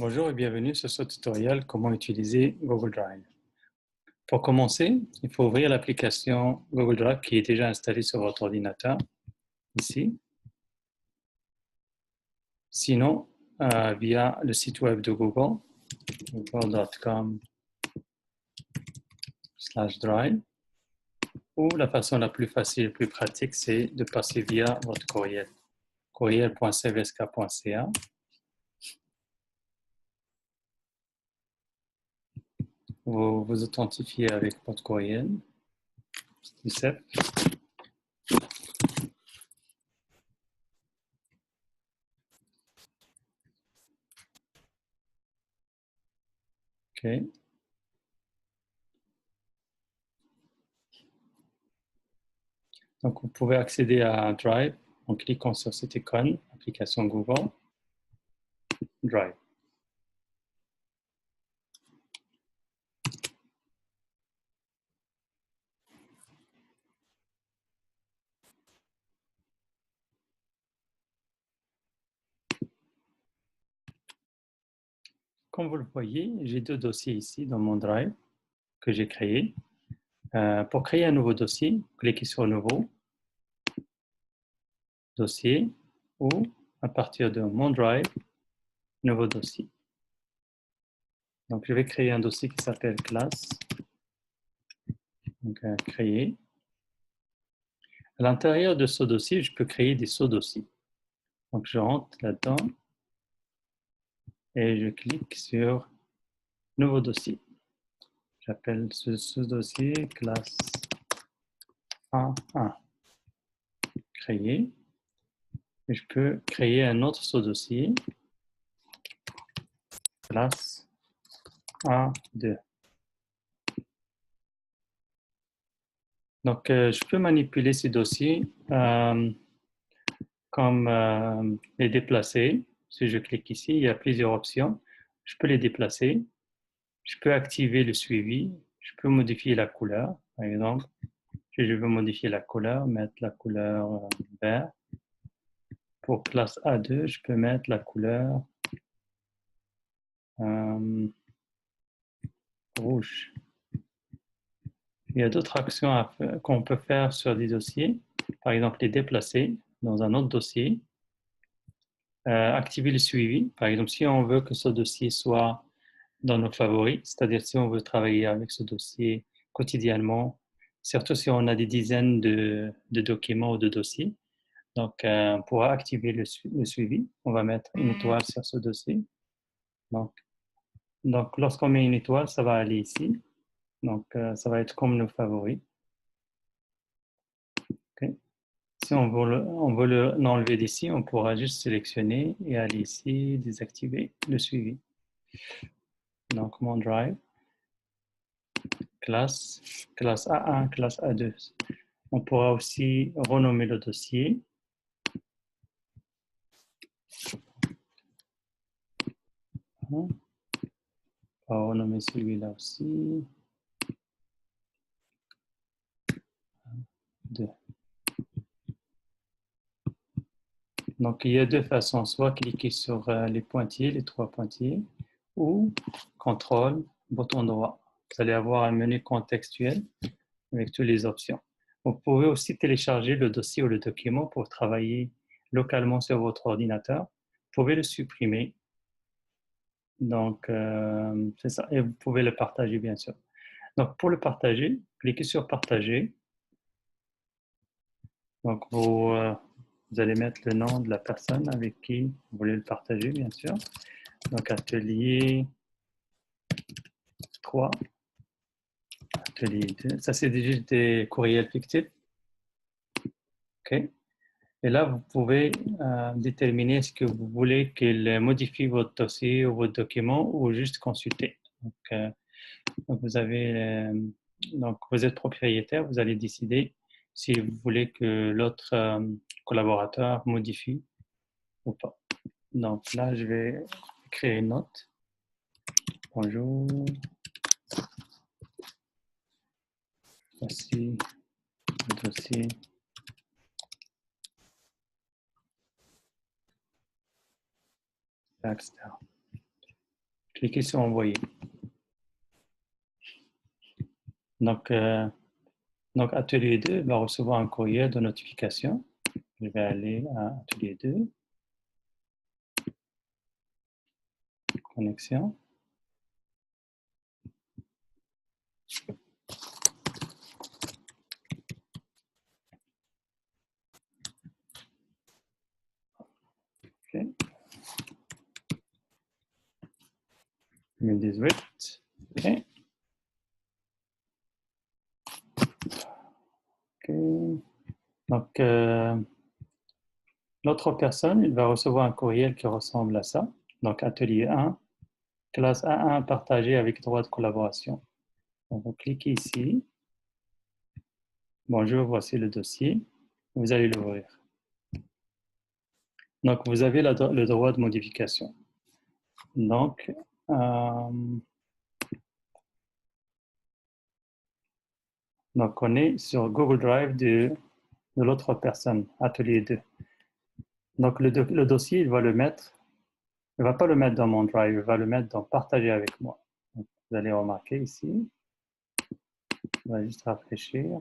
Bonjour et bienvenue sur ce tutoriel comment utiliser Google Drive. Pour commencer, il faut ouvrir l'application Google Drive qui est déjà installée sur votre ordinateur, ici. Sinon, via le site web de Google, google.com/drive, ou la façon la plus facile et plus pratique, c'est de passer via votre courriel, courriel.cvsk.ca. Vous vous authentifiez avec votre courriel, c'est OK. Donc, vous pouvez accéder à Drive en cliquant sur cette icône, application Google, Drive. Comme vous le voyez, j'ai deux dossiers ici dans mon Drive que j'ai créé. Pour créer un nouveau dossier, cliquez sur Nouveau, Dossier, ou à partir de mon Drive, Nouveau dossier. Donc, je vais créer un dossier qui s'appelle Classe. Donc, Créer. À l'intérieur de ce dossier, je peux créer des sous-dossiers. Donc, je rentre là-dedans et je clique sur Nouveau dossier. J'appelle ce sous-dossier Classe 1.1. Créer. Et je peux créer un autre sous-dossier, classe 1.2. Donc, je peux manipuler ces dossiers comme les déplacer. Si je clique ici, il y a plusieurs options. Je peux les déplacer. Je peux activer le suivi. Je peux modifier la couleur. Par exemple, si je veux modifier la couleur, mettre la couleur vert. Pour classe A2, je peux mettre la couleur rouge. Il y a d'autres actions qu'on peut faire sur des dossiers. Par exemple, les déplacer dans un autre dossier. Activer le suivi. Par exemple, si on veut que ce dossier soit dans nos favoris, c'est-à-dire si on veut travailler avec ce dossier quotidiennement, surtout si on a des dizaines de documents ou de dossiers. Donc, on pourra activer le suivi. On va mettre une étoile sur ce dossier. Donc lorsqu'on met une étoile, ça va aller ici. Donc, ça va être comme nos favoris. Okay. Si on veut l'enlever d'ici, on pourra juste sélectionner et aller ici, désactiver le suivi. Donc, mon Drive, classe A1, classe A2. On pourra aussi renommer le dossier. On va renommer celui-là aussi. 2. Donc, il y a deux façons, soit cliquer sur les pointillés, les trois pointillés, ou contrôle, bouton droit. Vous allez avoir un menu contextuel avec toutes les options. Vous pouvez aussi télécharger le dossier ou le document pour travailler localement sur votre ordinateur. Vous pouvez le supprimer. Donc, c'est ça. Et vous pouvez le partager, bien sûr. Donc, pour le partager, cliquez sur Partager. Donc, vous allez mettre le nom de la personne avec qui vous voulez le partager, bien sûr. Donc, atelier 3, atelier 2. Ça, c'est des courriels fictifs. OK. Et là, vous pouvez déterminer est-ce que vous voulez qu'il modifie votre dossier ou votre document ou juste consulter. Donc vous êtes propriétaire, vous allez décider si vous voulez que l'autre collaborateur modifie ou pas. Donc là, je vais créer une note. Bonjour. Voici le dossier. Etc. Cliquez sur Envoyer. Donc, Atelier 2 va recevoir un courriel de notification. Je vais aller à Atelier 2. Connexion. OK. 2018. OK. OK. Donc, l'autre personne, il va recevoir un courriel qui ressemble à ça. Donc, Atelier 1, classe A1 partagée avec droit de collaboration. Donc, vous cliquez ici. Bonjour, voici le dossier. Vous allez l'ouvrir. Donc, vous avez le droit de modification. Donc, on est sur Google Drive de l'autre personne, Atelier 2. Donc, le dossier, il va il ne va pas le mettre dans mon Drive, il va le mettre dans Partager avec moi. Donc, vous allez remarquer ici. On va juste rafraîchir.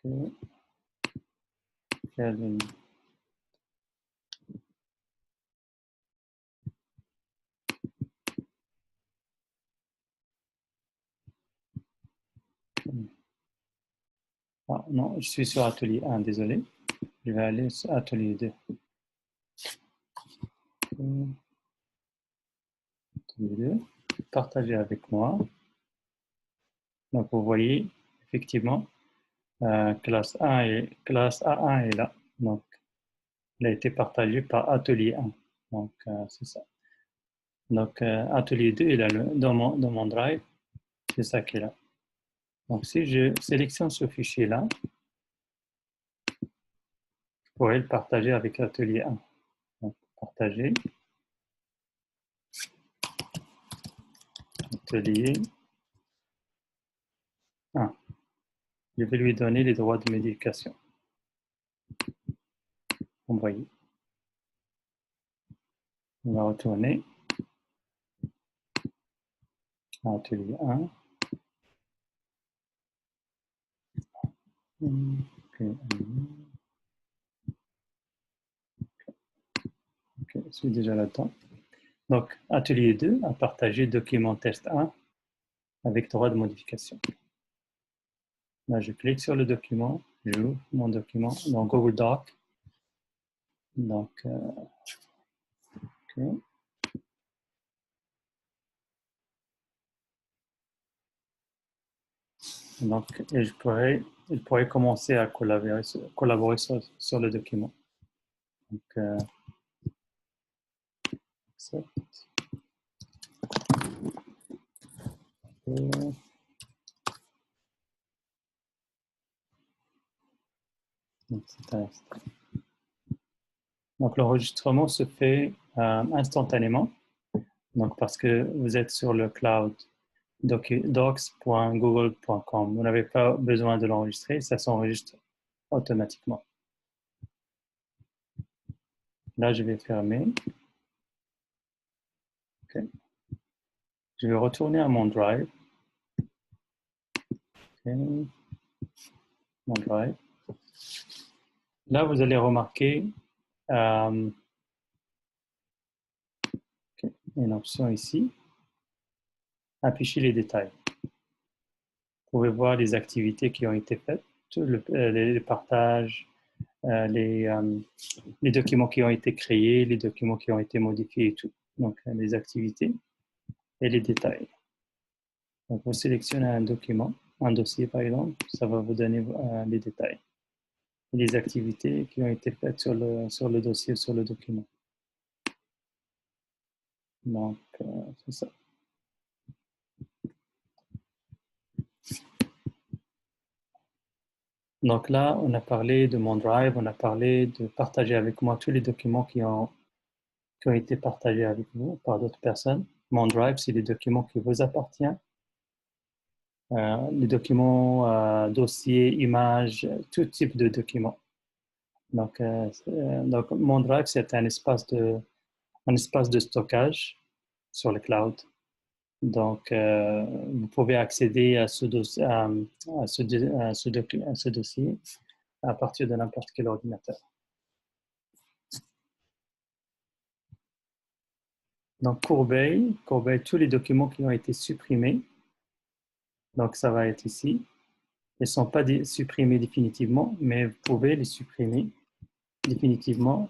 Okay. Ah, non, je suis sur Atelier 1, désolé. Je vais aller sur Atelier 2. Atelier 2. Partager avec moi. Donc, vous voyez, effectivement, classe A1 est là. Donc, il a été partagé par Atelier 1. Donc, c'est ça. Donc, Atelier 2, il a dans mon Drive, c'est ça qui est là. Donc, si je sélectionne ce fichier-là, je pourrais le partager avec Atelier 1. Donc, partager. Atelier 1. Je vais lui donner les droits de modification. Envoyer. On va retourner à Atelier 1. Okay. Ok, je suis déjà là-dedans. Donc, Atelier 2 a partagé document test 1 avec droit de modification. Là, je clique sur le document, j'ouvre mon document dans Google Doc. Donc, OK. Donc, et il pourrait commencer à collaborer sur le document. Donc, accept. Donc, l'enregistrement se fait instantanément. Donc, parce que vous êtes sur le cloud docs.google.com. Vous n'avez pas besoin de l'enregistrer, ça s'enregistre automatiquement. Là, je vais fermer. Okay. Je vais retourner à mon Drive. Okay. Mon Drive. Là, vous allez remarquer une option ici. Afficher les détails. Vous pouvez voir les activités qui ont été faites, les partages, les documents qui ont été créés, les documents qui ont été modifiés et tout. Donc, les activités et les détails. Donc, vous sélectionnez un document, un dossier par exemple, ça va vous donner les détails. Et les activités qui ont été faites sur le dossier, sur le document. Donc, c'est ça. Donc là, on a parlé de mon Drive, on a parlé de partager avec moi tous les documents qui ont été partagés avec vous par d'autres personnes. Mon Drive, c'est les documents qui vous appartiennent. Les documents, dossiers, images, tout type de documents. Donc, mon drive, c'est un espace de stockage sur le cloud. Donc, vous pouvez accéder à ce dossier, à ce dossier à partir de n'importe quel ordinateur. Donc, Corbeil, tous les documents qui ont été supprimés, donc ça va être ici. Ils ne sont pas supprimés définitivement, mais vous pouvez les supprimer définitivement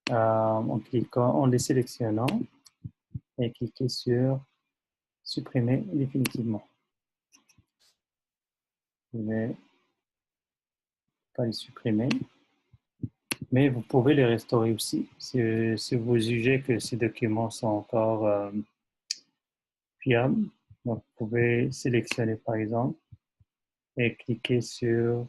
en cliquant, en les sélectionnant et cliquer sur supprimer définitivement. Je ne vais pas les supprimer, mais vous pouvez les restaurer aussi si vous jugez que ces documents sont encore fiables. Donc, vous pouvez sélectionner par exemple et cliquer sur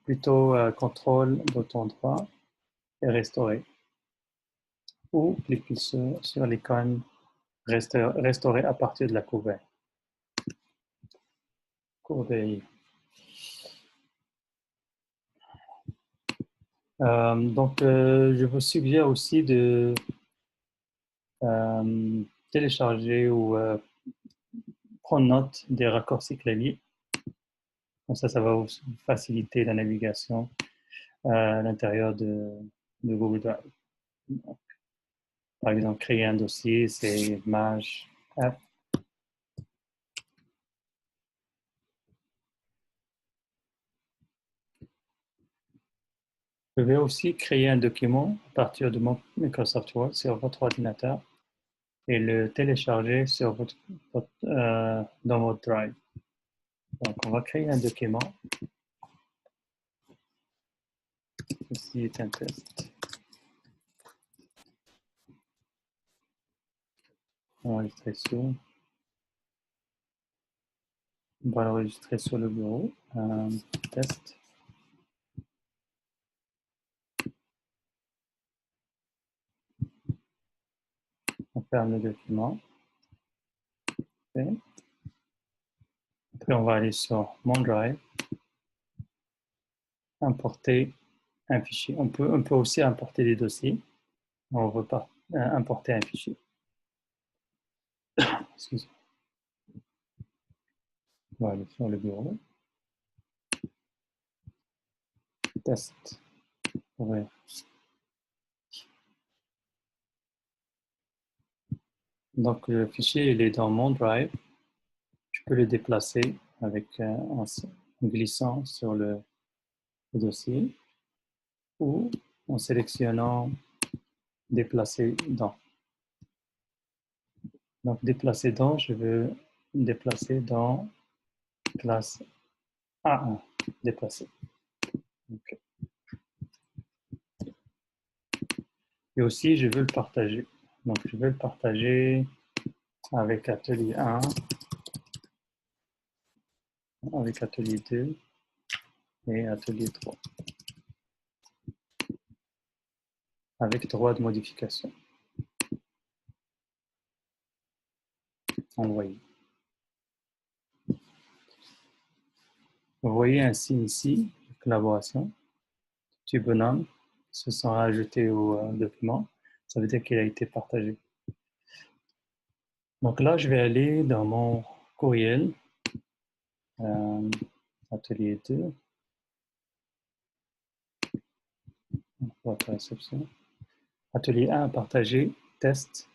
plutôt contrôle, bouton droit et restaurer. Ou cliquer sur l'icône restaurer à partir de la couverture. Donc, je vous suggère aussi de télécharger ou prendre note des raccourcis clavier. Comme ça va vous faciliter la navigation à l'intérieur de Google Drive. Donc, par exemple, créer un dossier, c'est Maj F. Je vais aussi créer un document à partir de Microsoft Word sur votre ordinateur et le télécharger sur dans votre Drive. Donc, on va créer un document. Ceci est un test. Enregistrer sur. On va l'enregistrer sur le bureau. Test. On ferme le document. Okay. Après, on va aller sur Mon Drive. Importer un fichier. On peut aussi importer des dossiers. On veut pas importer un fichier. Excusez-moi. On va aller sur le bureau. Test. Ouvrir. Donc, le fichier, il est dans mon Drive. Je peux le déplacer en glissant sur le dossier ou en sélectionnant déplacer dans. Donc, déplacer dans, je veux déplacer dans classe A1. Déplacer. Okay. Et aussi, je veux le partager. Donc, je veux le partager avec Atelier 1, avec Atelier 2 et Atelier 3. Avec droit de modification. Envoyer. Vous voyez un signe ici, collaboration. Petit bonhomme se sont ajoutés au document. Ça veut dire qu'il a été partagé. Donc là, je vais aller dans mon courriel, Atelier 2, votre réception. Atelier 1, partager, test,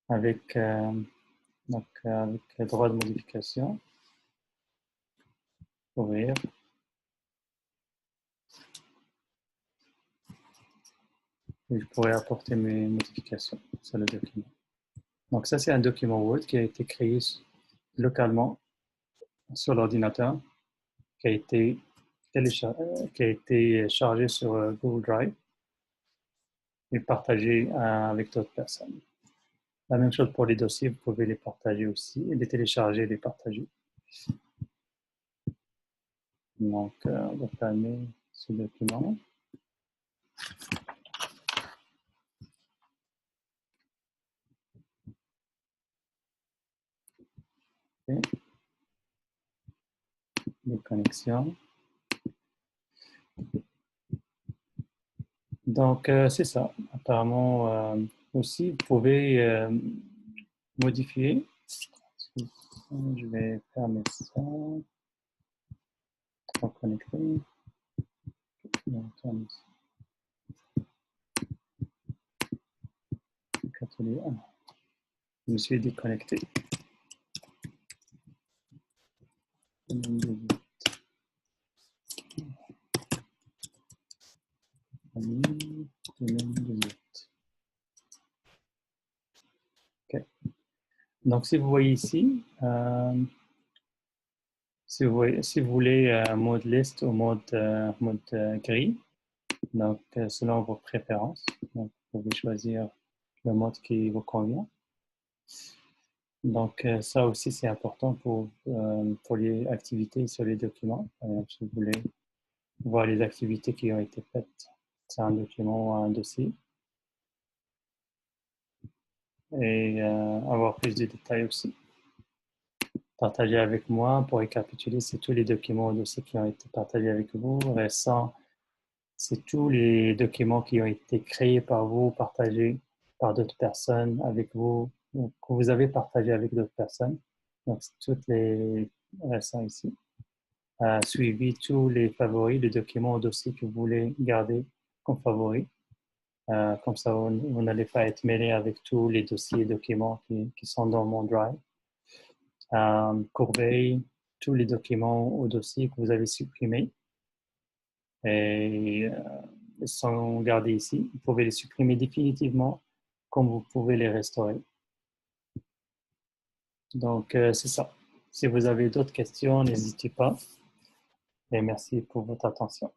avec le droit de modification. Ouvrir. Et je pourrais apporter mes modifications sur le document. Donc ça, c'est un document Word qui a été créé localement sur l'ordinateur, qui a été chargé sur Google Drive et partagé avec d'autres personnes. La même chose pour les dossiers, vous pouvez les partager aussi, et les télécharger et les partager. Donc, on va fermer ce document. Okay. connexion. Donc, c'est ça. Apparemment, aussi, vous pouvez modifier. Je vais fermer ça. Reconnecter. Je me suis déconnecté. Okay. Donc, si vous voyez ici, si vous voulez mode liste ou mode gris, donc selon vos préférences, donc, vous pouvez choisir le mode qui vous convient. Donc, ça aussi, c'est important pour les activités sur les documents. Par exemple, si vous voulez voir les activités qui ont été faites, c'est un document ou un dossier. Et avoir plus de détails aussi. Partager avec moi pour récapituler, c'est tous les documents ou dossiers qui ont été partagés avec vous. Récent, c'est tous les documents qui ont été créés par vous, partagés par d'autres personnes avec vous, que vous avez partagé avec d'autres personnes. Donc, c'est toutes les récents ici. Suivi tous les favoris, les documents ou dossiers que vous voulez garder comme favoris. Comme ça, vous n'allez pas être mêlé avec tous les dossiers et documents qui sont dans mon Drive. Corbeille, tous les documents ou dossiers que vous avez supprimés et sont gardés ici. Vous pouvez les supprimer définitivement comme vous pouvez les restaurer. Donc, c'est ça. Si vous avez d'autres questions, n'hésitez pas. Et merci pour votre attention.